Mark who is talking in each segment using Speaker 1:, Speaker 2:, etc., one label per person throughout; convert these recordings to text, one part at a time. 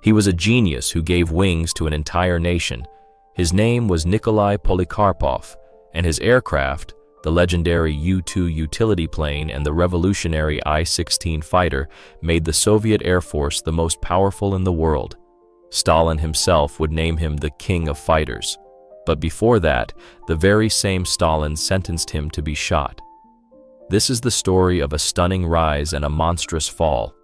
Speaker 1: He was a genius who gave wings to an entire nation. His name was Nikolai Polikarpov, and his aircraft, the legendary U-2 utility plane and the revolutionary I-16 fighter, made the Soviet Air Force the most powerful in the world. Stalin himself would name him the King of Fighters. But before that, the very same Stalin sentenced him to be shot. This is the story of a stunning rise and a monstrous fall.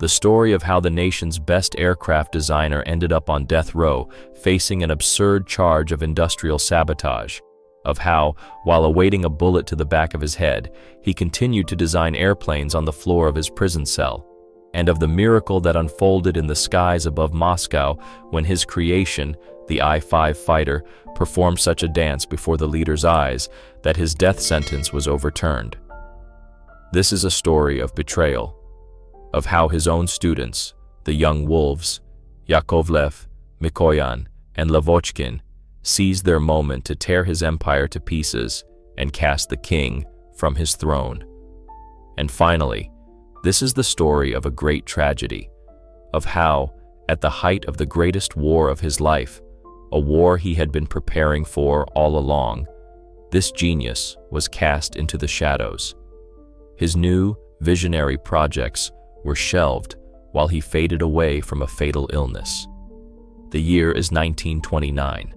Speaker 1: The story of how the nation's best aircraft designer ended up on death row, facing an absurd charge of industrial sabotage. Of how, while awaiting a bullet to the back of his head, he continued to design airplanes on the floor of his prison cell. And of the miracle that unfolded in the skies above Moscow when his creation, the I-5 fighter, performed such a dance before the leader's eyes that his death sentence was overturned. This is a story of betrayal, of how his own students, the young wolves, Yakovlev, Mikoyan, and Lavochkin, seized their moment to tear his empire to pieces and cast the king from his throne. And finally, this is the story of a great tragedy, of how, at the height of the greatest war of his life, a war he had been preparing for all along, this genius was cast into the shadows. His new, visionary projects were shelved while he faded away from a fatal illness. The year is 1929.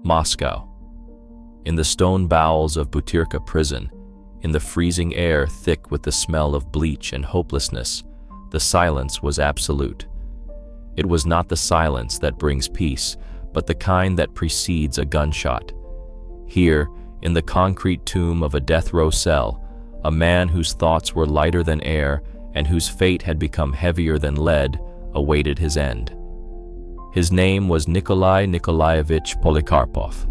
Speaker 1: Moscow. In the stone bowels of Butyrka prison, in the freezing air thick with the smell of bleach and hopelessness, the silence was absolute. It was not the silence that brings peace, but the kind that precedes a gunshot. Here, in the concrete tomb of a death row cell, a man whose thoughts were lighter than air and whose fate had become heavier than lead awaited his end. His name was Nikolai Nikolaevich Polikarpov.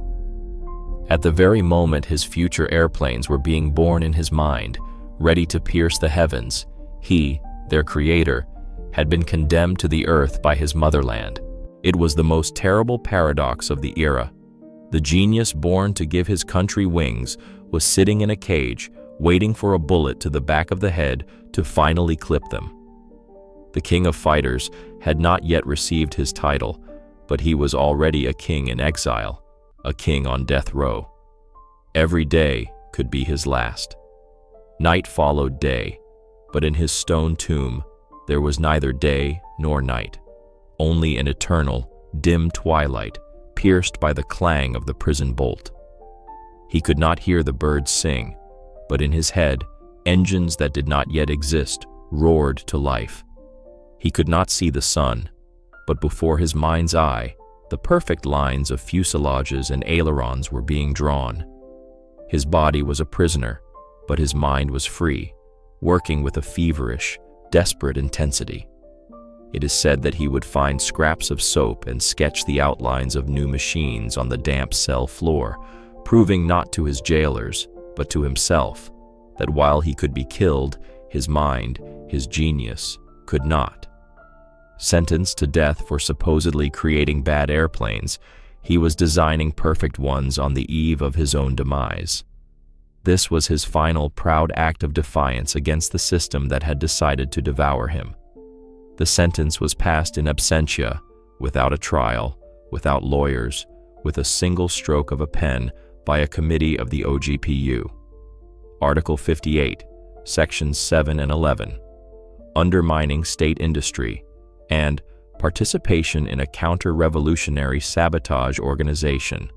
Speaker 1: At the very moment his future airplanes were being born in his mind, ready to pierce the heavens, he, their creator, had been condemned to the earth by his motherland. It was the most terrible paradox of the era. The genius born to give his country wings was sitting in a cage, waiting for a bullet to the back of the head to finally clip them. The King of Fighters had not yet received his title, but he was already a king in exile, a king on death row. Every day could be his last. Night followed day, but in his stone tomb there was neither day nor night, only an eternal, dim twilight pierced by the clang of the prison bolt. He could not hear the birds sing, but in his head, engines that did not yet exist roared to life. He could not see the sun, but before his mind's eye, the perfect lines of fuselages and ailerons were being drawn. His body was a prisoner, but his mind was free, working with a feverish, desperate intensity. It is said that he would find scraps of soap and sketch the outlines of new machines on the damp cell floor, proving not to his jailers, but to himself, that while he could be killed, his mind, his genius, could not. Sentenced to death for supposedly creating bad airplanes, he was designing perfect ones on the eve of his own demise. This was his final proud act of defiance against the system that had decided to devour him. The sentence was passed in absentia, without a trial, without lawyers, with a single stroke of a pen by a committee of the OGPU. Article 58, Sections 7 and 11, undermining state industry, and participation in a counter-revolutionary sabotage organization.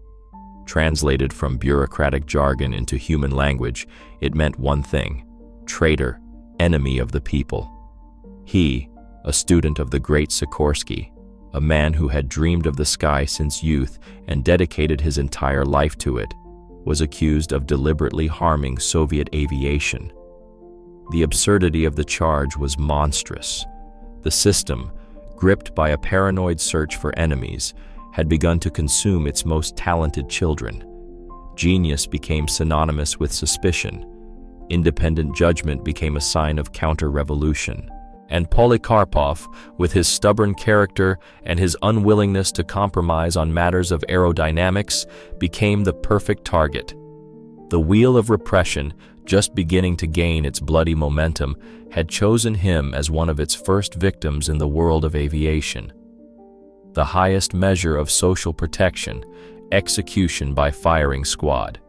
Speaker 1: Translated from bureaucratic jargon into human language, it meant one thing: traitor, enemy of the people. He, a student of the great Sikorsky, a man who had dreamed of the sky since youth and dedicated his entire life to it, was accused of deliberately harming Soviet aviation. The absurdity of the charge was monstrous. The system, gripped by a paranoid search for enemies, had begun to consume its most talented children. Genius became synonymous with suspicion. Independent judgment became a sign of counter-revolution. And Polikarpov, with his stubborn character and his unwillingness to compromise on matters of aerodynamics, became the perfect target. The wheel of repression, just beginning to gain its bloody momentum, had chosen him as one of its first victims in the world of aviation. the highest measure of social protection, execution by firing squad.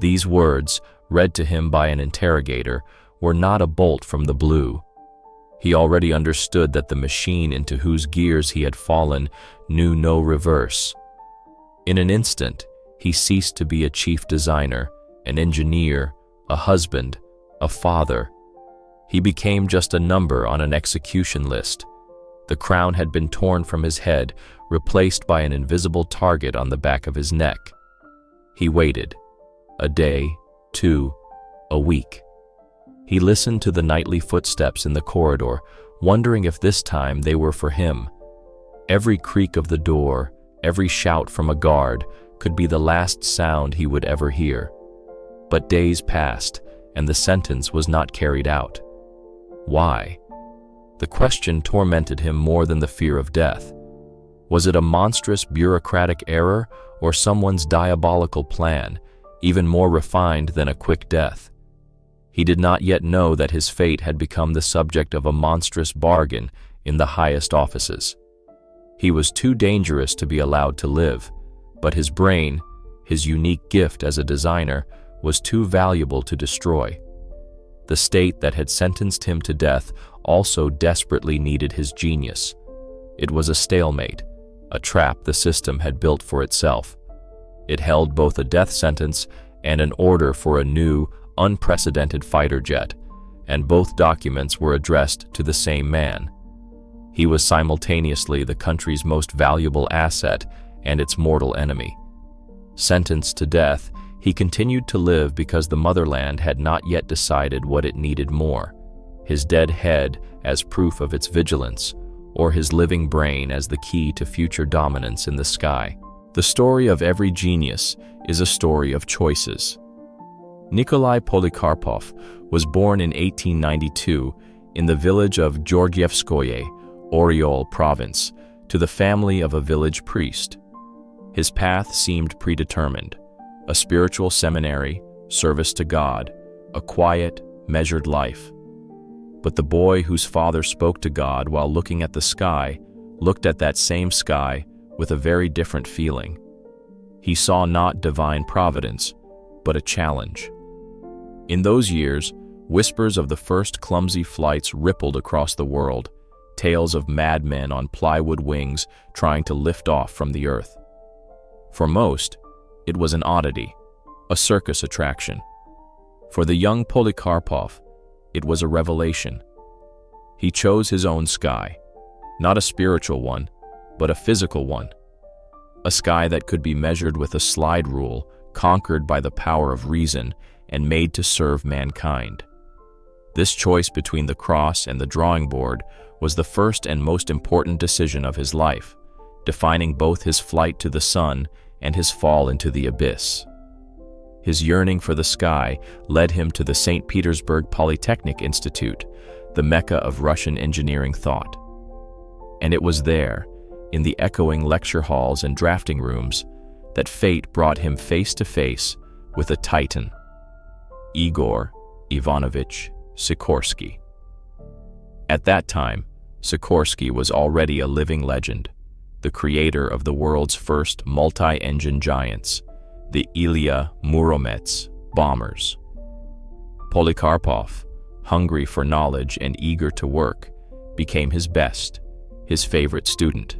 Speaker 1: These words, read to him by an interrogator, were not a bolt from the blue. He already understood that the machine into whose gears he had fallen knew no reverse. In an instant, he ceased to be a chief designer, an engineer, a husband, a father. He became just a number on an execution list. The crown had been torn from his head, replaced by an invisible target on the back of his neck. He waited. A day, 2, a week. He listened to the nightly footsteps in the corridor, wondering if this time they were for him. Every creak of the door, every shout from a guard, could be the last sound he would ever hear. But days passed, and the sentence was not carried out. Why? The question tormented him more than the fear of death. Was it a monstrous bureaucratic error or someone's diabolical plan, even more refined than a quick death? He did not yet know that his fate had become the subject of a monstrous bargain in the highest offices. He was too dangerous to be allowed to live, but his brain, his unique gift as a designer, was too valuable to destroy. The state that had sentenced him to death also desperately needed his genius. It was a stalemate, a trap the system had built for itself. It held both a death sentence and an order for a new, unprecedented fighter jet, and both documents were addressed to the same man. He was simultaneously the country's most valuable asset and its mortal enemy. Sentenced to death, he continued to live because the motherland had not yet decided what it needed more: his dead head as proof of its vigilance, or his living brain as the key to future dominance in the sky. The story of every genius is a story of choices. Nikolai Polikarpov was born in 1892 in the village of Georgievskoye, Oryol province, to the family of a village priest. His path seemed predetermined: a spiritual seminary, service to God, a quiet, measured life. But the boy whose father spoke to God while looking at the sky looked at that same sky with a very different feeling. He saw not divine providence, but a challenge. In those years, whispers of the first clumsy flights rippled across the world, tales of madmen on plywood wings trying to lift off from the earth. For most, it was an oddity, a circus attraction. For the young Polikarpov, it was a revelation. He chose his own sky, not a spiritual one, but a physical one. A sky that could be measured with a slide rule, conquered by the power of reason, and made to serve mankind. This choice between the cross and the drawing board was the first and most important decision of his life, defining both his flight to the sun and his fall into the abyss. His yearning for the sky led him to the St. Petersburg Polytechnic Institute, the mecca of Russian engineering thought. And it was there, in the echoing lecture halls and drafting rooms, that fate brought him face to face with a titan, Igor Ivanovich Sikorsky. At that time, Sikorsky was already a living legend, the creator of the world's first multi-engine giants, the Ilya Muromets bombers. Polikarpov, hungry for knowledge and eager to work, became his best, his favorite student.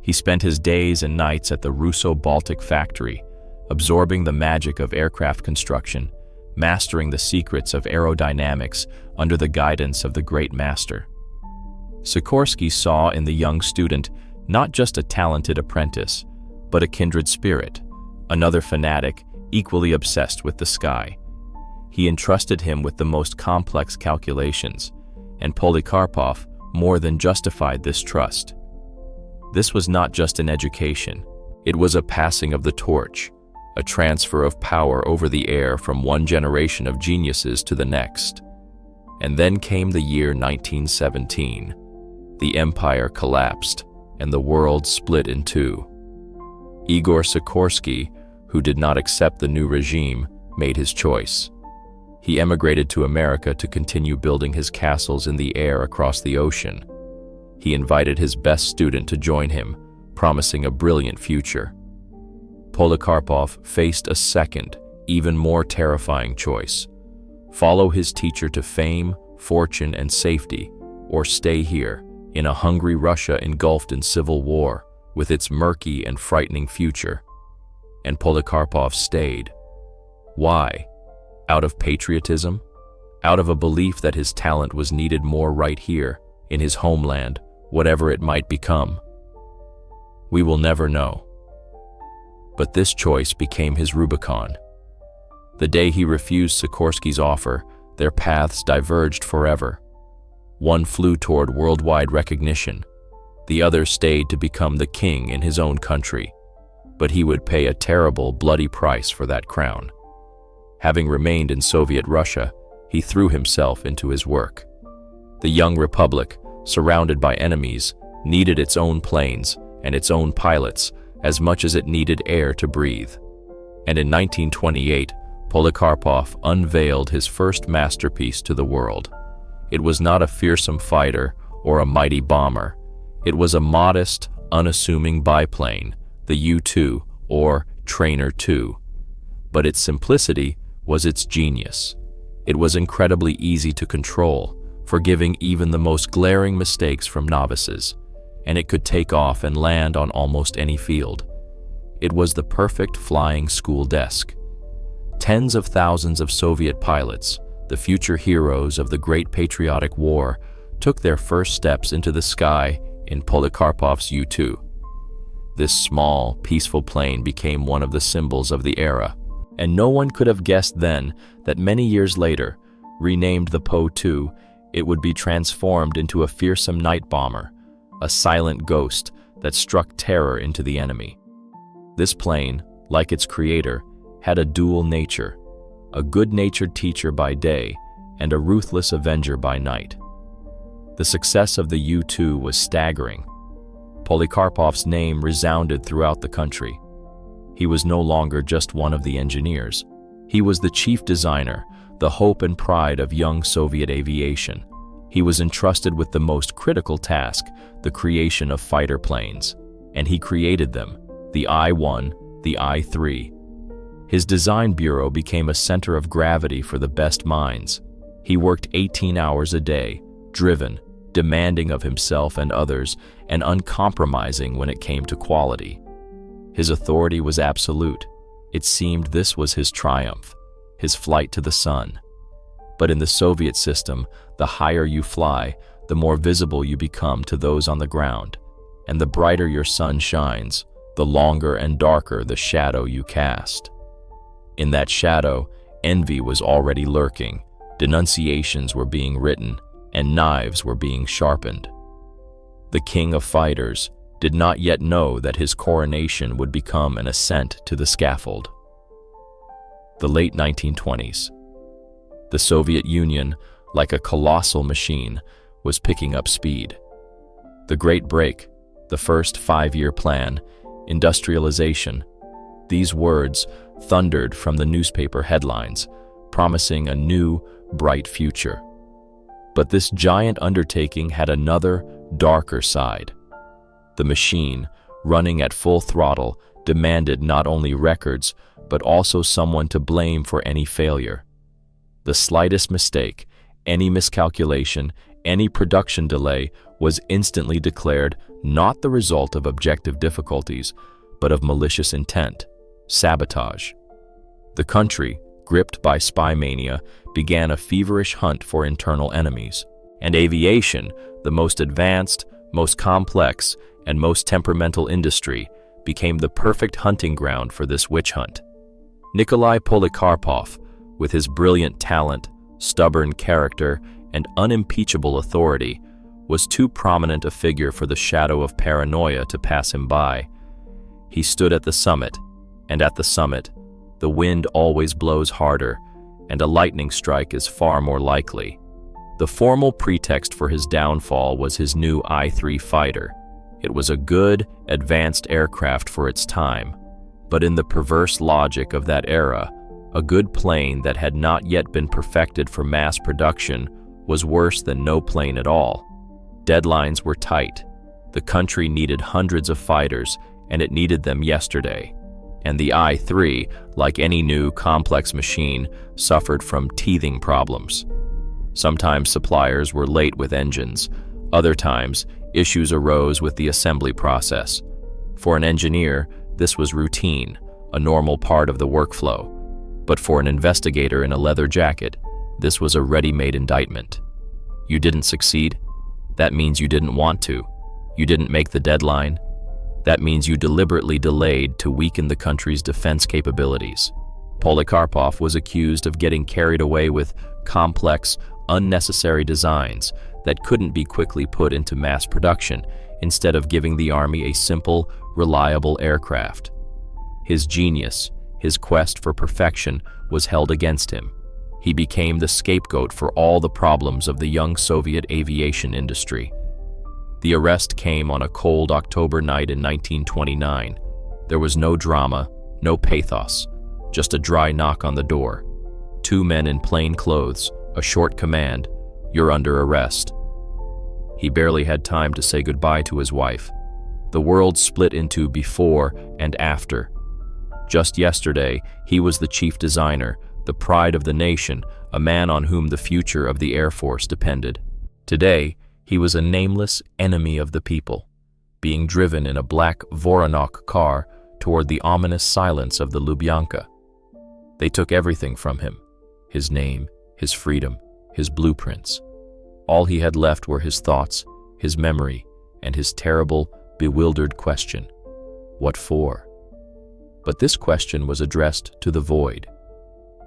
Speaker 1: He spent his days and nights at the Russo-Baltic factory, absorbing the magic of aircraft construction, mastering the secrets of aerodynamics under the guidance of the great master. Sikorsky saw in the young student not just a talented apprentice, but a kindred spirit, another fanatic equally obsessed with the sky. He entrusted him with the most complex calculations, and Polikarpov more than justified this trust. This was not just an education, it was a passing of the torch, a transfer of power over the air from one generation of geniuses to the next. And then came the year 1917. The empire collapsed, and the world split in two. Igor Sikorsky, who did not accept the new regime, made his choice. He emigrated to America to continue building his castles in the air across the ocean. He invited his best student to join him, promising a brilliant future. Polikarpov faced a second, even more terrifying choice: follow his teacher to fame, fortune, and safety, or stay here, in a hungry Russia engulfed in civil war, with its murky and frightening future. And Polikarpov stayed. Why? Out of patriotism? Out of a belief that his talent was needed more right here, in his homeland, whatever it might become? We will never know. But this choice became his Rubicon. The day he refused Sikorsky's offer, their paths diverged forever. One flew toward worldwide recognition. The other stayed to become the king in his own country. But he would pay a terrible, bloody price for that crown. Having remained in Soviet Russia, he threw himself into his work. The young republic, surrounded by enemies, needed its own planes and its own pilots as much as it needed air to breathe. And in 1928, Polikarpov unveiled his first masterpiece to the world. It was not a fearsome fighter or a mighty bomber. It was a modest, unassuming biplane, the U-2 or Trainer 2. But its simplicity was its genius. It was incredibly easy to control, forgiving even the most glaring mistakes from novices, and it could take off and land on almost any field. It was the perfect flying school desk. Tens of thousands of Soviet pilots, the future heroes of the Great Patriotic War, took their first steps into the sky in Polikarpov's U-2. This small, peaceful plane became one of the symbols of the era, and no one could have guessed then that many years later, renamed the Po-2, it would be transformed into a fearsome night bomber, a silent ghost that struck terror into the enemy. This plane, like its creator, had a dual nature: a good-natured teacher by day and a ruthless avenger by night. The success of the U-2 was staggering. Polikarpov's name resounded throughout the country. He was no longer just one of the engineers. He was the chief designer, the hope and pride of young Soviet aviation. He was entrusted with the most critical task, the creation of fighter planes. And he created them, the I-1, the I-3. His design bureau became a center of gravity for the best minds. He worked 18 hours a day, driven, demanding of himself and others, and uncompromising when it came to quality. His authority was absolute. It seemed this was his triumph, his flight to the sun. But in the Soviet system, the higher you fly, the more visible you become to those on the ground, and the brighter your sun shines, the longer and darker the shadow you cast. In that shadow, envy was already lurking, denunciations were being written, and knives were being sharpened. The king of fighters did not yet know that his coronation would become an ascent to the scaffold. The late 1920s. The Soviet Union, like a colossal machine, was picking up speed. The Great Break, the first 5-year plan, industrialization, these words thundered from the newspaper headlines, promising a new, bright future. But this giant undertaking had another, darker side. The machine, running at full throttle, demanded not only records, but also someone to blame for any failure. The slightest mistake, any miscalculation, any production delay was instantly declared not the result of objective difficulties, but of malicious intent, sabotage. The country, gripped by spy mania, began a feverish hunt for internal enemies, and aviation, the most advanced, most complex, and most temperamental industry, became the perfect hunting ground for this witch hunt. Nikolai Polikarpov, with his brilliant talent, stubborn character, and unimpeachable authority, was too prominent a figure for the shadow of paranoia to pass him by. He stood at the summit, and at the summit, the wind always blows harder, and a lightning strike is far more likely. The formal pretext for his downfall was his new I-3 fighter. It was a good, advanced aircraft for its time, but in the perverse logic of that era, a good plane that had not yet been perfected for mass production was worse than no plane at all. Deadlines were tight. The country needed hundreds of fighters, and it needed them yesterday. And the I-3, like any new, complex machine, suffered from teething problems. Sometimes suppliers were late with engines. Other times, issues arose with the assembly process. For an engineer, this was routine, a normal part of the workflow. But for an investigator in a leather jacket, this was a ready-made indictment. You didn't succeed? That means you didn't want to. You didn't make the deadline. That means you deliberately delayed to weaken the country's defense capabilities. Polikarpov was accused of getting carried away with complex, unnecessary designs that couldn't be quickly put into mass production, instead of giving the army a simple, reliable aircraft. His genius, his quest for perfection, was held against him. He became the scapegoat for all the problems of the young Soviet aviation industry. The arrest came on a cold October night in 1929. There was no drama, no pathos, just a dry knock on the door. Two men in plain clothes, a short command, "You're under arrest." He barely had time to say goodbye to his wife. The world split into before and after. Just yesterday, he was the chief designer, the pride of the nation, a man on whom the future of the Air Force depended. Today, he was a nameless enemy of the people, being driven in a black Voronok car toward the ominous silence of the Lubyanka. They took everything from him: his name, his freedom, his blueprints. All he had left were his thoughts, his memory, and his terrible, bewildered question: what for? But this question was addressed to the void.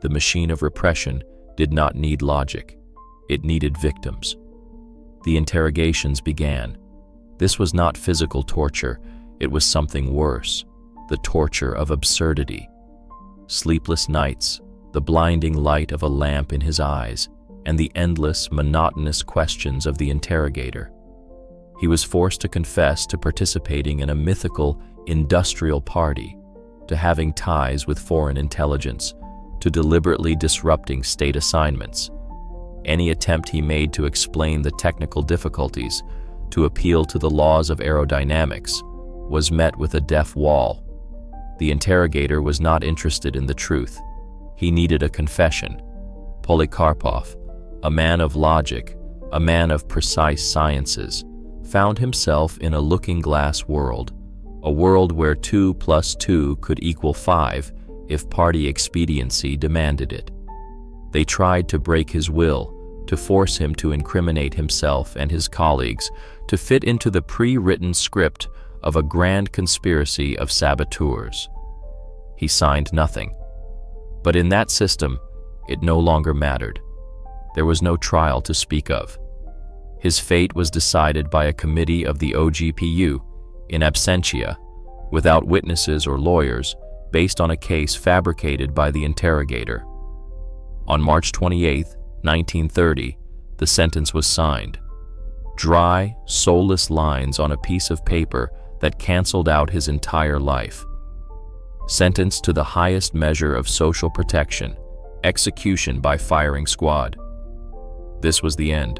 Speaker 1: The machine of repression did not need logic. It needed victims. The interrogations began. This was not physical torture, it was something worse: the torture of absurdity. Sleepless nights, the blinding light of a lamp in his eyes, and the endless, monotonous questions of the interrogator. He was forced to confess to participating in a mythical, industrial party, to having ties with foreign intelligence, to deliberately disrupting state assignments. Any attempt he made to explain the technical difficulties, to appeal to the laws of aerodynamics, was met with a deaf wall. The interrogator was not interested in the truth. He needed a confession. Polikarpov, a man of logic, a man of precise sciences, found himself in a looking-glass world, a world where 2 + 2 could equal 5 if party expediency demanded it. They tried to break his will, to force him to incriminate himself and his colleagues, to fit into the pre-written script of a grand conspiracy of saboteurs. He signed nothing. But in that system, it no longer mattered. There was no trial to speak of. His fate was decided by a committee of the OGPU, in absentia, without witnesses or lawyers, based on a case fabricated by the interrogator. On March 28, 1930, the sentence was signed. Dry, soulless lines on a piece of paper that canceled out his entire life. Sentenced to the highest measure of social protection, execution by firing squad. This was the end.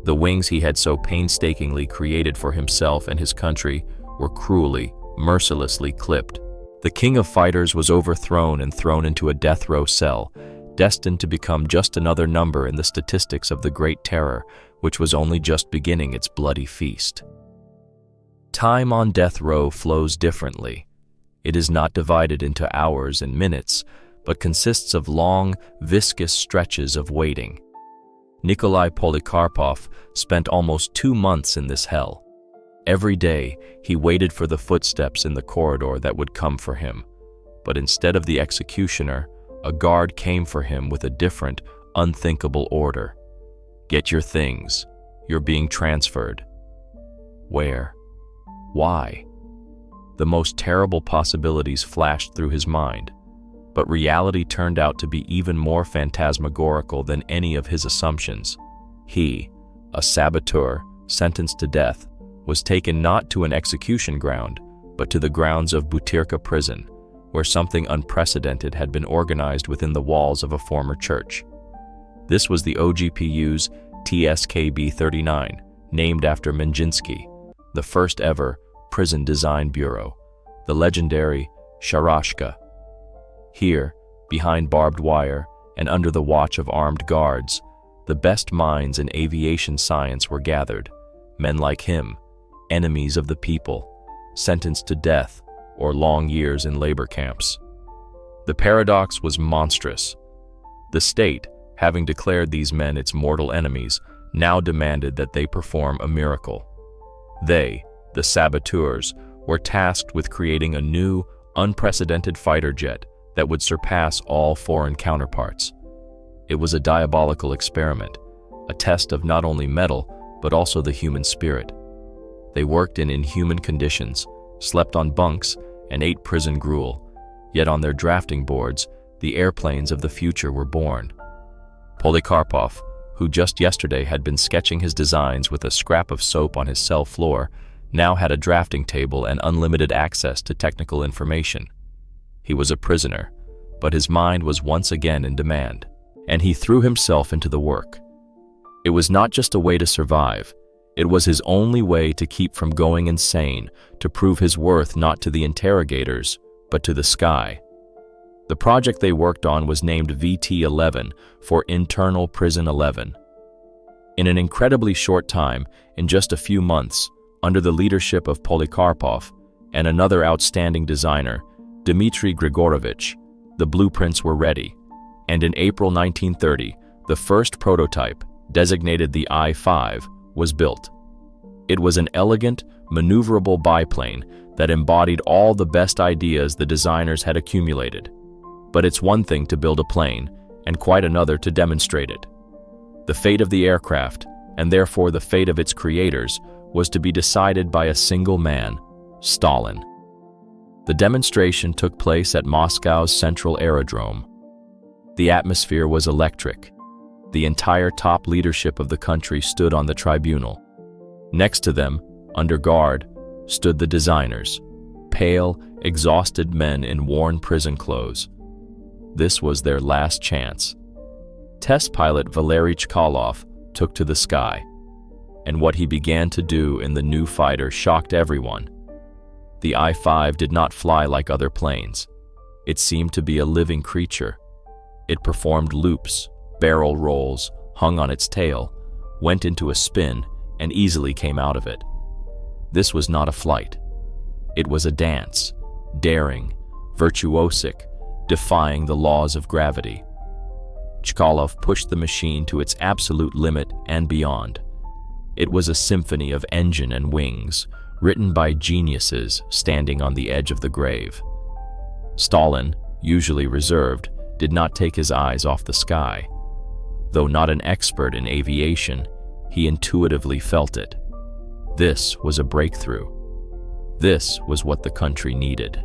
Speaker 1: The wings he had so painstakingly created for himself and his country were cruelly, mercilessly clipped. The king of fighters was overthrown and thrown into a death row cell, destined to become just another number in the statistics of the Great Terror, which was only just beginning its bloody feast. Time on death row flows differently. It is not divided into hours and minutes, but consists of long, viscous stretches of waiting. Nikolai Polikarpov spent almost 2 months in this hell. Every day, he waited for the footsteps in the corridor that would come for him. But instead of the executioner, a guard came for him with a different, unthinkable order. Get your things. You're being transferred. Where? Why? The most terrible possibilities flashed through his mind, but reality turned out to be even more phantasmagorical than any of his assumptions. He, a saboteur sentenced to death, was taken not to an execution ground, but to the grounds of Butyrka prison, where something unprecedented had been organized within the walls of a former church. This was the OGPU's TSKB-39, named after Menjinsky, the first ever prison design bureau, the legendary Sharashka. Here, behind barbed wire and under the watch of armed guards, the best minds in aviation science were gathered, men like him, enemies of the people, sentenced to death or long years in labor camps. The paradox was monstrous. The state, having declared these men its mortal enemies, now demanded that they perform a miracle. They, the saboteurs, were tasked with creating a new, unprecedented fighter jet that would surpass all foreign counterparts. It was a diabolical experiment, a test of not only metal, but also the human spirit. They worked in inhuman conditions, slept on bunks, and ate prison gruel, yet on their drafting boards, the airplanes of the future were born. Polikarpov, who just yesterday had been sketching his designs with a scrap of soap on his cell floor, now had a drafting table and unlimited access to technical information. He was a prisoner, but his mind was once again in demand, and he threw himself into the work. It was not just a way to survive, it was his only way to keep from going insane, to prove his worth not to the interrogators, but to the sky. The project they worked on was named VT-11 for Internal Prison 11. In an incredibly short time, in just a few months, under the leadership of Polikarpov and another outstanding designer, Dmitry Grigorovich, the blueprints were ready, and in April 1930, the first prototype, designated the I-5, was built. It was an elegant, maneuverable biplane that embodied all the best ideas the designers had accumulated. But it's one thing to build a plane, and quite another to demonstrate it. The fate of the aircraft, and therefore the fate of its creators, was to be decided by a single man, Stalin. The demonstration took place at Moscow's Central Aerodrome. The atmosphere was electric. The entire top leadership of the country stood on the tribunal. Next to them, under guard, stood the designers, pale, exhausted men in worn prison clothes. This was their last chance. Test pilot Valery Chkalov took to the sky, and what he began to do in the new fighter shocked everyone. The I-5 did not fly like other planes. It seemed to be a living creature. It performed loops, barrel rolls, hung on its tail, went into a spin, and easily came out of it. This was not a flight. It was a dance, daring, virtuosic, defying the laws of gravity. Chkalov pushed the machine to its absolute limit and beyond. It was a symphony of engine and wings, written by geniuses standing on the edge of the grave. Stalin, usually reserved, did not take his eyes off the sky. Though not an expert in aviation, he intuitively felt it. This was a breakthrough. This was what the country needed.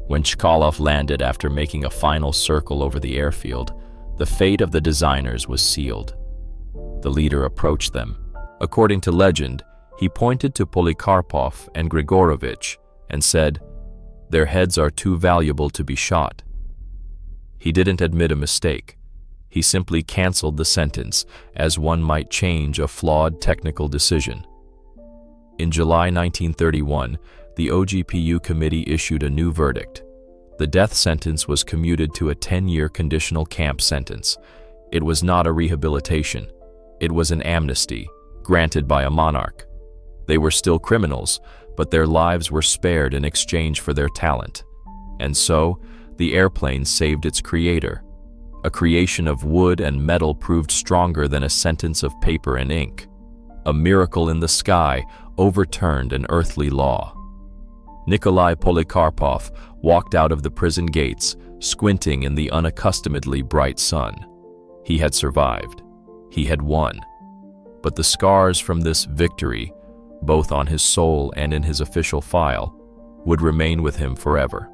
Speaker 1: When Chkalov landed after making a final circle over the airfield, the fate of the designers was sealed. The leader approached them. According to legend, he pointed to Polikarpov and Grigorovich and said, "Their heads are too valuable to be shot." He didn't admit a mistake. He simply canceled the sentence, as one might change a flawed technical decision. In July 1931, the OGPU committee issued a new verdict. The death sentence was commuted to a 10-year conditional camp sentence. It was not a rehabilitation. It was an amnesty, granted by a monarch. They were still criminals, but their lives were spared in exchange for their talent. And so, the airplane saved its creator. A creation of wood and metal proved stronger than a sentence of paper and ink. A miracle in the sky overturned an earthly law. Nikolai Polikarpov walked out of the prison gates, squinting in the unaccustomedly bright sun. He had survived. He had won. But the scars from this victory, both on his soul and in his official file, would remain with him forever.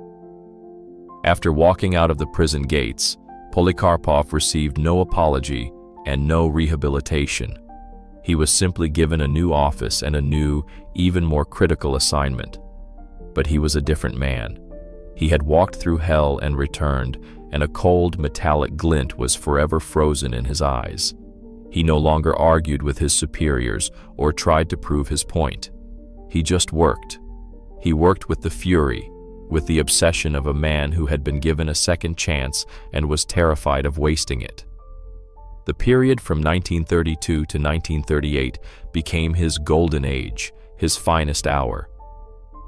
Speaker 1: After walking out of the prison gates, Polikarpov received no apology and no rehabilitation. He was simply given a new office and a new, even more critical assignment. But he was a different man. He had walked through hell and returned, and a cold, metallic glint was forever frozen in his eyes. He no longer argued with his superiors or tried to prove his point. He just worked. He worked with the fury, with the obsession of a man who had been given a second chance and was terrified of wasting it. The period from 1932 to 1938 became his golden age, his finest hour.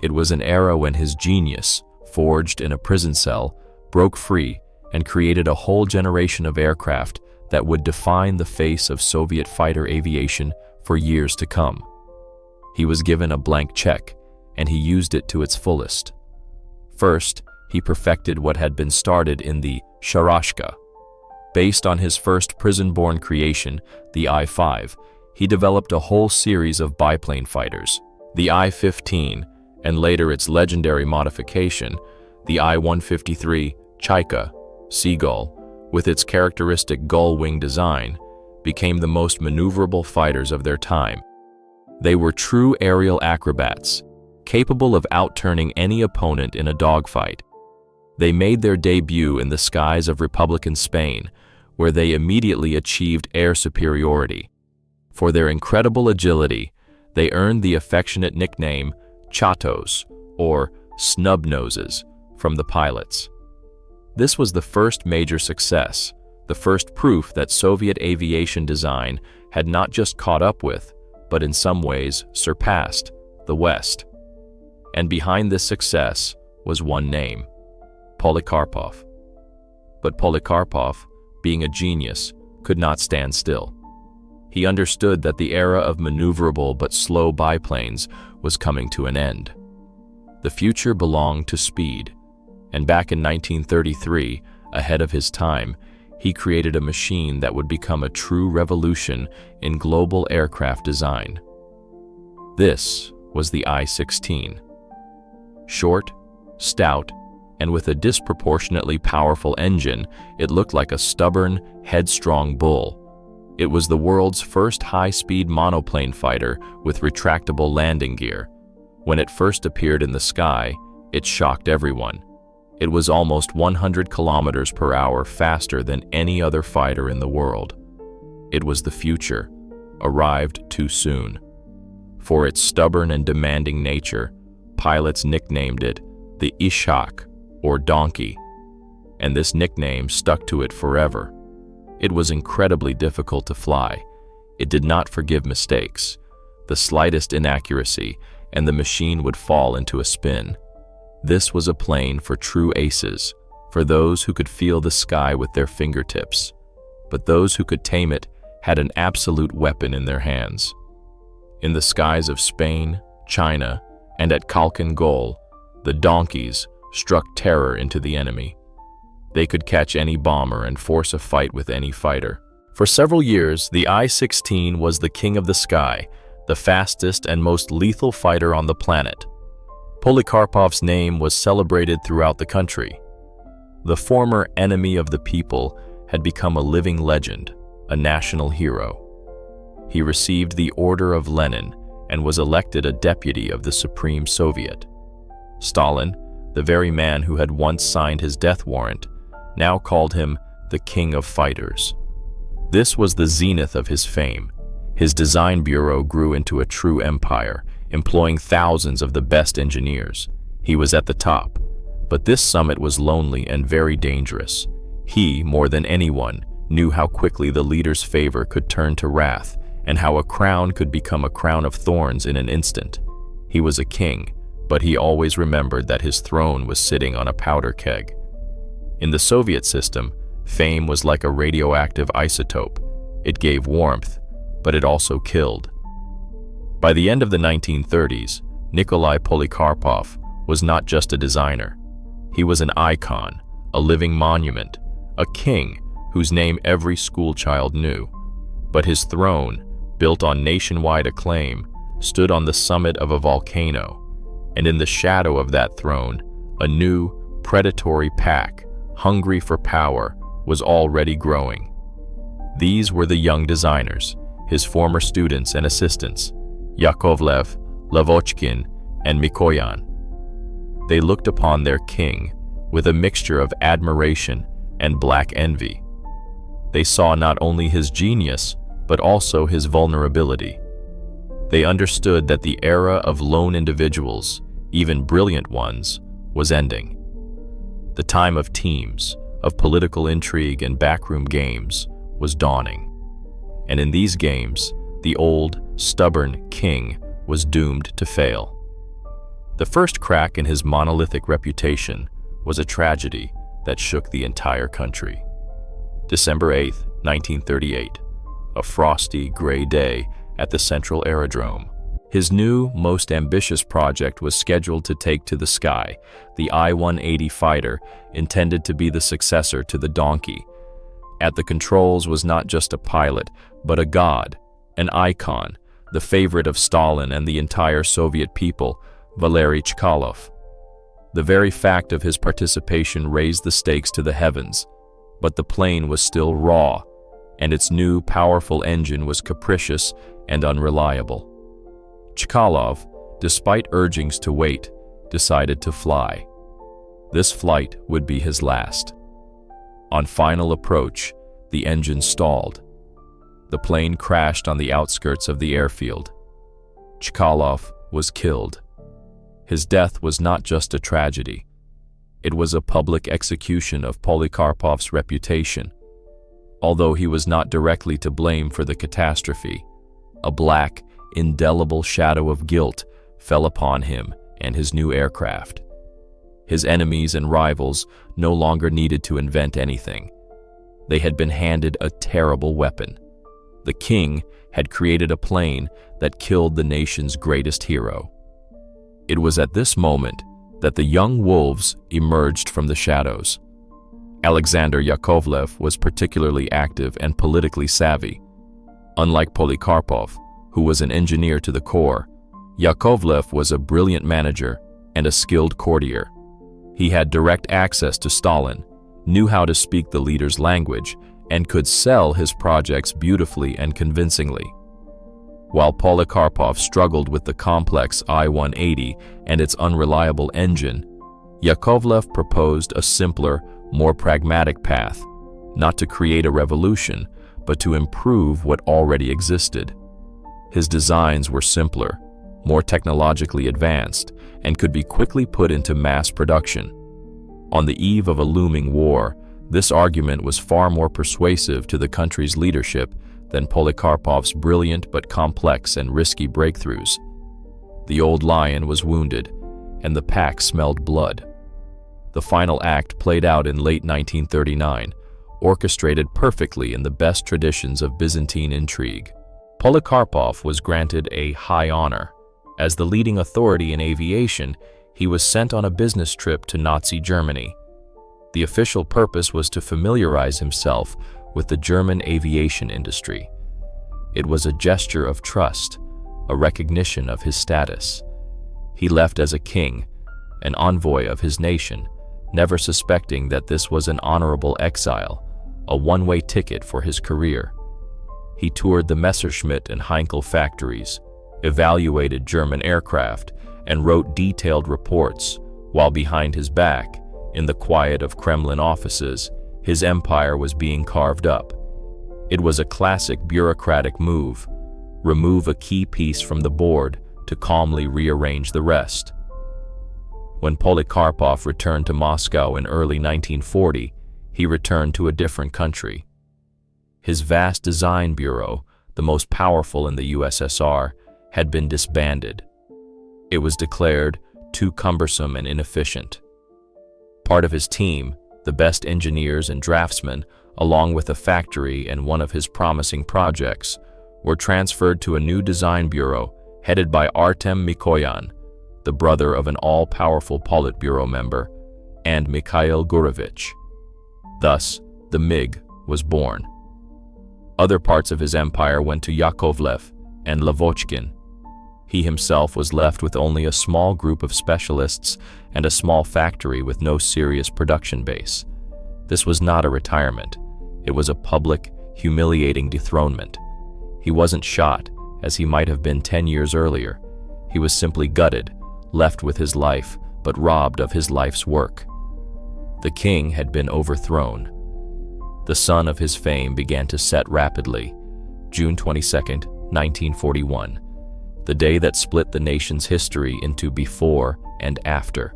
Speaker 1: It was an era when his genius, forged in a prison cell, broke free and created a whole generation of aircraft that would define the face of Soviet fighter aviation for years to come. He was given a blank check, and he used it to its fullest. First, he perfected what had been started in the Sharashka. Based on his first prison-born creation, the I-5, he developed a whole series of biplane fighters, the I-15, and later its legendary modification, the I-153 Chaika, Seagull, with its characteristic gull-wing design, became the most maneuverable fighters of their time. They were true aerial acrobats, capable of outturning any opponent in a dogfight. They made their debut in the skies of Republican Spain, where they immediately achieved air superiority. For their incredible agility, they earned the affectionate nickname Chatos, or snub-noses, from the pilots. This was the first major success, the first proof that Soviet aviation design had not just caught up with, but in some ways surpassed, the West. And behind this success was one name, Polikarpov. But Polikarpov, being a genius, could not stand still. He understood that the era of maneuverable but slow biplanes was coming to an end. The future belonged to speed, and back in 1933, ahead of his time, he created a machine that would become a true revolution in global aircraft design. This was the I-16. Short, stout, and with a disproportionately powerful engine, it looked like a stubborn, headstrong bull. It was the world's first high-speed monoplane fighter with retractable landing gear. When it first appeared in the sky, it shocked everyone. It was almost 100 kilometers per hour faster than any other fighter in the world. It was the future, arrived too soon. For its stubborn and demanding nature, pilots nicknamed it the Ishak, or donkey, and this nickname stuck to it forever. It was incredibly difficult to fly. It did not forgive mistakes, the slightest inaccuracy, and the machine would fall into a spin. This was a plane for true aces, for those who could feel the sky with their fingertips. But those who could tame it had an absolute weapon in their hands. In the skies of Spain, China, and at Khalkhin Gol, the donkeys struck terror into the enemy. They could catch any bomber and force a fight with any fighter. For several years, the I-16 was the king of the sky, the fastest and most lethal fighter on the planet. Polikarpov's name was celebrated throughout the country. The former enemy of the people had become a living legend, a national hero. He received the Order of Lenin and was elected a deputy of the Supreme Soviet. Stalin, the very man who had once signed his death warrant, now called him the King of Fighters. This was the zenith of his fame. His design bureau grew into a true empire, employing thousands of the best engineers. He was at the top, but this summit was lonely and very dangerous. He, more than anyone, knew how quickly the leader's favor could turn to wrath, and how a crown could become a crown of thorns in an instant. He was a king, but he always remembered that his throne was sitting on a powder keg. In the Soviet system, fame was like a radioactive isotope. It gave warmth, but it also killed. By the end of the 1930s, Nikolai Polikarpov was not just a designer. He was an icon, a living monument, a king whose name every schoolchild knew. But his throne, built on nationwide acclaim, stood on the summit of a volcano, and in the shadow of that throne, a new, predatory pack, hungry for power, was already growing. These were the young designers, his former students and assistants, Yakovlev, Lavochkin, and Mikoyan. They looked upon their king with a mixture of admiration and black envy. They saw not only his genius, but also his vulnerability. They understood that the era of lone individuals, even brilliant ones, was ending. The time of teams, of political intrigue and backroom games was dawning. And in these games, the old, stubborn king was doomed to fail. The first crack in his monolithic reputation was a tragedy that shook the entire country. December 8, 1938, a frosty, gray day at the Central Aerodrome. His new, most ambitious project was scheduled to take to the sky the I-180 fighter, intended to be the successor to the Donkey. At the controls was not just a pilot, but a god, an icon, the favorite of Stalin and the entire Soviet people, Valery Chkalov. The very fact of his participation raised the stakes to the heavens, but the plane was still raw, and its new, powerful engine was capricious and unreliable. Chkalov, despite urgings to wait, decided to fly. This flight would be his last. On final approach, the engine stalled. The plane crashed on the outskirts of the airfield. Chkalov was killed. His death was not just a tragedy. It was a public execution of Polikarpov's reputation. Although he was not directly to blame for the catastrophe, a black, indelible shadow of guilt fell upon him and his new aircraft. His enemies and rivals no longer needed to invent anything. They had been handed a terrible weapon. The king had created a plane that killed the nation's greatest hero. It was at this moment that the young wolves emerged from the shadows. Alexander Yakovlev was particularly active and politically savvy. Unlike Polikarpov, who was an engineer to the core, Yakovlev was a brilliant manager and a skilled courtier. He had direct access to Stalin, knew how to speak the leader's language, and could sell his projects beautifully and convincingly. While Polikarpov struggled with the complex I-180 and its unreliable engine, Yakovlev proposed a simpler, more pragmatic path, not to create a revolution, but to improve what already existed. His designs were simpler, more technologically advanced, and could be quickly put into mass production. On the eve of a looming war, this argument was far more persuasive to the country's leadership than Polikarpov's brilliant but complex and risky breakthroughs. The old lion was wounded, and the pack smelled blood. The final act played out in late 1939, orchestrated perfectly in the best traditions of Byzantine intrigue. Polikarpov was granted a high honor. As the leading authority in aviation, he was sent on a business trip to Nazi Germany. The official purpose was to familiarize himself with the German aviation industry. It was a gesture of trust, a recognition of his status. He left as a king, an envoy of his nation, never suspecting that this was an honorable exile, a one-way ticket for his career. He toured the Messerschmitt and Heinkel factories, evaluated German aircraft, and wrote detailed reports, while behind his back, in the quiet of Kremlin offices, his empire was being carved up. It was a classic bureaucratic move: remove a key piece from the board to calmly rearrange the rest. When Polikarpov returned to Moscow in early 1940, he returned to a different country. His vast design bureau, the most powerful in the USSR, had been disbanded. It was declared too cumbersome and inefficient. Part of his team, the best engineers and draftsmen, along with a factory and one of his promising projects, were transferred to a new design bureau headed by Artem Mikoyan, the brother of an all-powerful Politburo member, and Mikhail Gurevich. Thus, the MiG was born. Other parts of his empire went to Yakovlev and Lavochkin. He himself was left with only a small group of specialists and a small factory with no serious production base. This was not a retirement. It was a public, humiliating dethronement. He wasn't shot, as he might have been 10 years earlier. He was simply gutted, left with his life, but robbed of his life's work. The king had been overthrown. The sun of his fame began to set rapidly. June 22, 1941, the day that split the nation's history into before and after.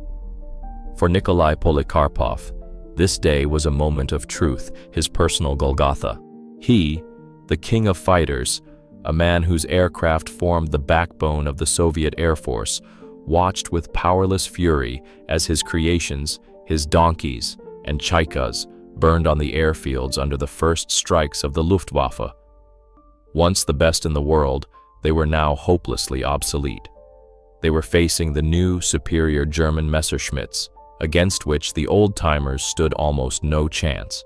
Speaker 1: For Nikolai Polikarpov, this day was a moment of truth, his personal Golgotha. He, the king of fighters, a man whose aircraft formed the backbone of the Soviet Air Force, watched with powerless fury as his creations, his donkeys and chaikas, burned on the airfields under the first strikes of the Luftwaffe. Once the best in the world, they were now hopelessly obsolete. They were facing the new, superior German Messerschmitts, against which the old-timers stood almost no chance.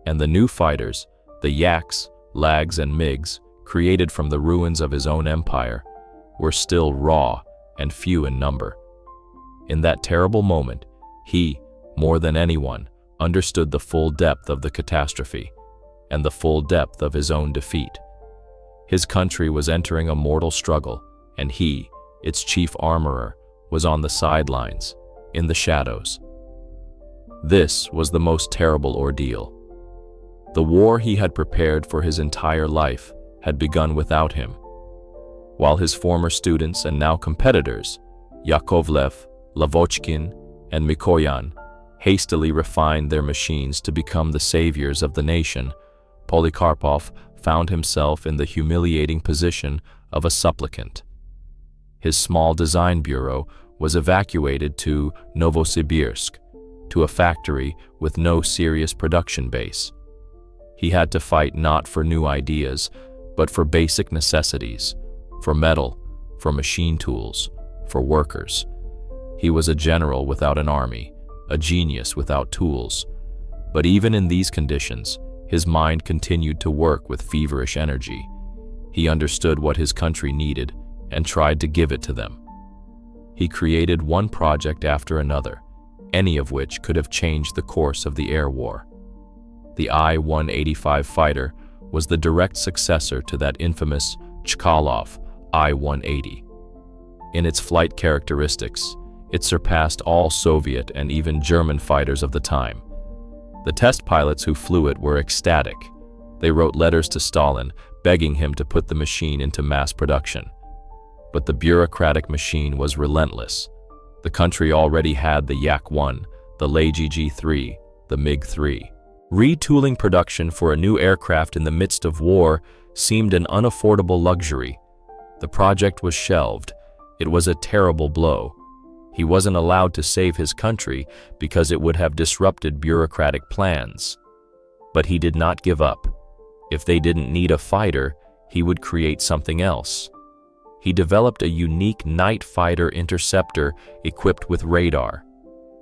Speaker 1: And the new fighters, the Yaks, Lags, and MiGs, created from the ruins of his own empire, were still raw and few in number. In that terrible moment, he, more than anyone, understood the full depth of the catastrophe and the full depth of his own defeat. His country was entering a mortal struggle, and he, its chief armorer, was on the sidelines, in the shadows. This was the most terrible ordeal. The war he had prepared for his entire life had begun without him. While his former students and now competitors, Yakovlev, Lavochkin, and Mikoyan, hastily refined their machines to become the saviors of the nation, Polikarpov found himself in the humiliating position of a supplicant. His small design bureau was evacuated to Novosibirsk, to a factory with no serious production base. He had to fight not for new ideas, but for basic necessities, for metal, for machine tools, for workers. He was a general without an army, a genius without tools. But even in these conditions, his mind continued to work with feverish energy. He understood what his country needed and tried to give it to them. He created one project after another, any of which could have changed the course of the air war. The I-185 fighter was the direct successor to that infamous Chkalov I-180. In its flight characteristics, it surpassed all Soviet and even German fighters of the time. The test pilots who flew it were ecstatic. They wrote letters to Stalin begging him to put the machine into mass production. But the bureaucratic machine was relentless. The country already had the Yak-1, the Lag-3, the MiG-3. Retooling production for a new aircraft in the midst of war seemed an unaffordable luxury. The project was shelved. It was a terrible blow. He wasn't allowed to save his country because it would have disrupted bureaucratic plans. But he did not give up. If they didn't need a fighter, he would create something else. He developed a unique night fighter interceptor equipped with radar.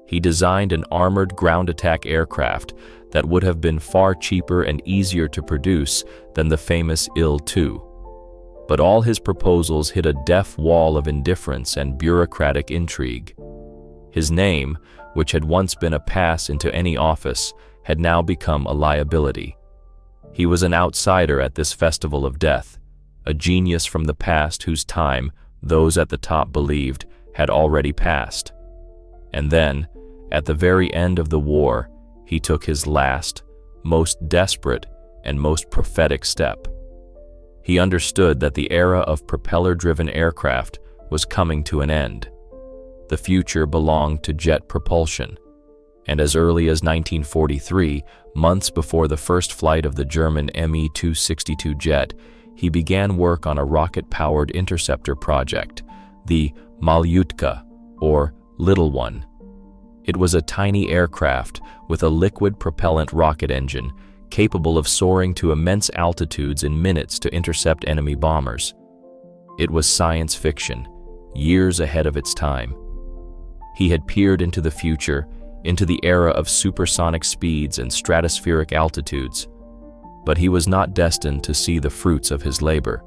Speaker 1: He designed an armored ground attack aircraft that would have been far cheaper and easier to produce than the famous Il-2. But all his proposals hit a deaf wall of indifference and bureaucratic intrigue. His name, which had once been a pass into any office, had now become a liability. He was an outsider at this festival of death, a genius from the past whose time, those at the top believed, had already passed. And then, at the very end of the war, he took his last, most desperate, and most prophetic step. He understood that the era of propeller-driven aircraft was coming to an end. The future belonged to jet propulsion. And as early as 1943, months before the first flight of the German Me-262 jet, he began work on a rocket-powered interceptor project, the Malyutka, or Little One. It was a tiny aircraft with a liquid propellant rocket engine capable of soaring to immense altitudes in minutes to intercept enemy bombers. It was science fiction, years ahead of its time. He had peered into the future, into the era of supersonic speeds and stratospheric altitudes. But he was not destined to see the fruits of his labor.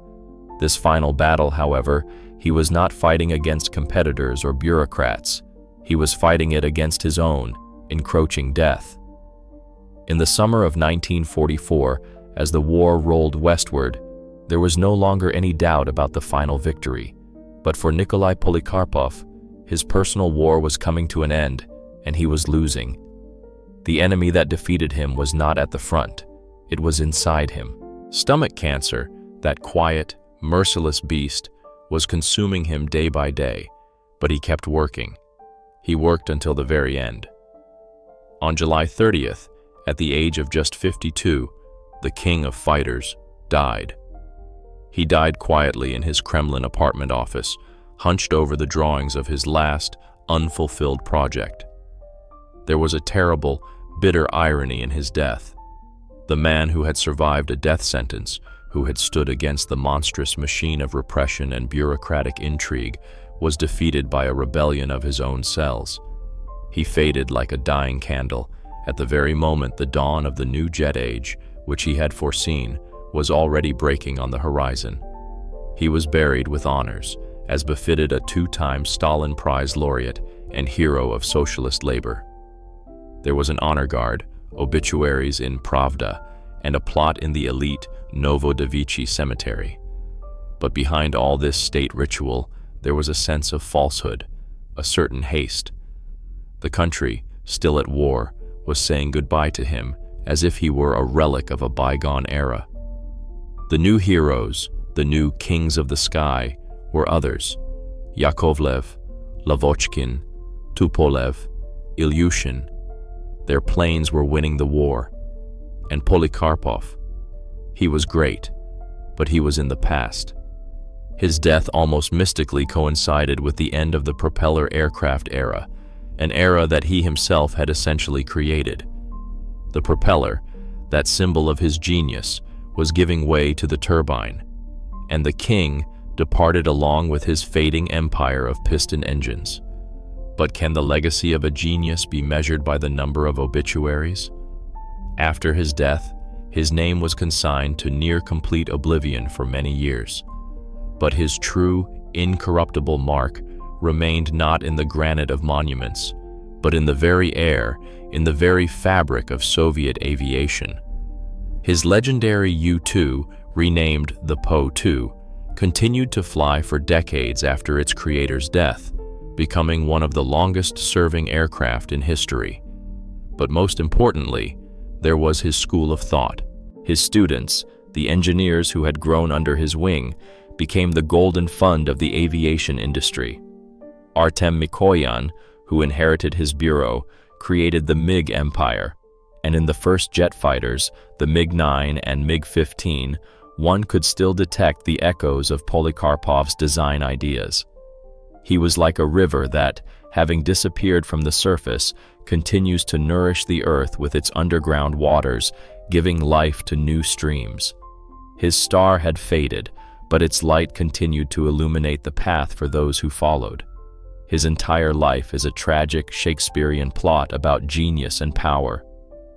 Speaker 1: This final battle, however, he was not fighting against competitors or bureaucrats. He was fighting it against his own, encroaching death. In the summer of 1944, as the war rolled westward, there was no longer any doubt about the final victory. But for Nikolai Polikarpov, his personal war was coming to an end, and he was losing. The enemy that defeated him was not at the front. It was inside him. Stomach cancer, That quiet, merciless beast was consuming him day by day, but he kept working. He worked until the very end. On July 30th, at the age of just 52, the king of fighters died. He died quietly in his Kremlin apartment office, hunched over the drawings of his last, unfulfilled project. There was a terrible, bitter irony in his death. The man who had survived a death sentence, who had stood against the monstrous machine of repression and bureaucratic intrigue, was defeated by a rebellion of his own cells. He faded like a dying candle at the very moment the dawn of the new jet age, which he had foreseen, was already breaking on the horizon. He was buried with honors, as befitted a two-time Stalin Prize laureate and hero of socialist labor. There was an honor guard, obituaries in Pravda, and a plot in the elite Novodevichy cemetery. But behind all this state ritual, there was a sense of falsehood, a certain haste. The country, still at war, was saying goodbye to him as if he were a relic of a bygone era. The new heroes, the new kings of the sky, were others: Yakovlev, Lavochkin, Tupolev, Ilyushin. Their planes were winning the war. And Polikarpov. He was great, but he was in the past. His death almost mystically coincided with the end of the propeller aircraft era, an era that he himself had essentially created. The propeller, that symbol of his genius, was giving way to the turbine, and the king departed along with his fading empire of piston engines. But can the legacy of a genius be measured by the number of obituaries? After his death, his name was consigned to near-complete oblivion for many years. But his true, incorruptible mark remained not in the granite of monuments, but in the very air, in the very fabric of Soviet aviation. His legendary U-2, renamed the Po-2, continued to fly for decades after its creator's death, becoming one of the longest-serving aircraft in history. But most importantly, there was his school of thought. His students, the engineers who had grown under his wing, became the golden fund of the aviation industry. Artem Mikoyan, who inherited his bureau, created the MiG empire, and in the first jet fighters, the MiG-9 and MiG-15, one could still detect the echoes of Polikarpov's design ideas. He was like a river that, having disappeared from the surface, continues to nourish the earth with its underground waters, giving life to new streams. His star had faded, but its light continued to illuminate the path for those who followed. His entire life is a tragic Shakespearean plot about genius and power.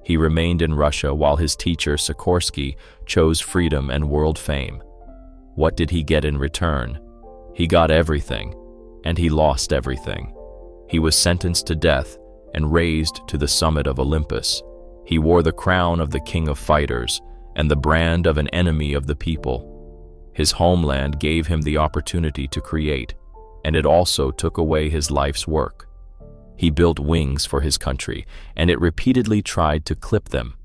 Speaker 1: He remained in Russia while his teacher Sikorsky chose freedom and world fame. What did he get in return? He got everything, and he lost everything. He was sentenced to death and raised to the summit of Olympus. He wore the crown of the king of fighters and the brand of an enemy of the people. His homeland gave him the opportunity to create, and it also took away his life's work. He built wings for his country, and it repeatedly tried to clip them.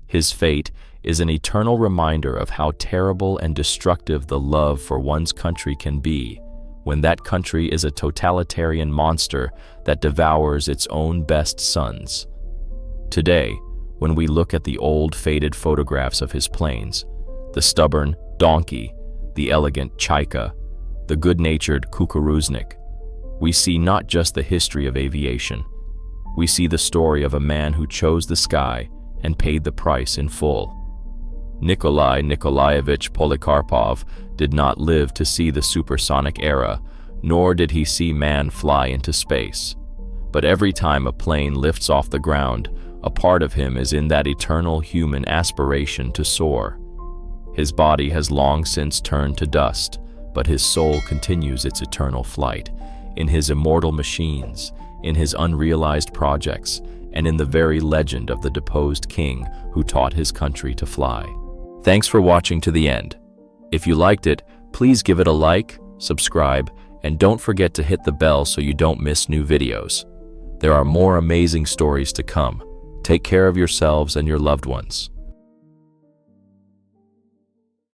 Speaker 1: His fate is an eternal reminder of how terrible and destructive the love for one's country can be, when that country is a totalitarian monster that devours its own best sons. Today, when we look at the old, faded photographs of his planes, the stubborn donkey, the elegant Chaika, the good-natured Kukuruznik, we see not just the history of aviation. We see the story of a man who chose the sky and paid the price in full. Nikolai Nikolaevich Polikarpov did not live to see the supersonic era, nor did he see man fly into space. But every time a plane lifts off the ground, a part of him is in that eternal human aspiration to soar. His body has long since turned to dust, but his soul continues its eternal flight, in his immortal machines, in his unrealized projects, and in the very legend of the deposed king who taught his country to fly. Thanks for watching to the end. If you liked it, please give it a like, subscribe, and don't forget to hit the bell so you don't miss new videos. There are more amazing stories to come. Take care of yourselves and your loved ones.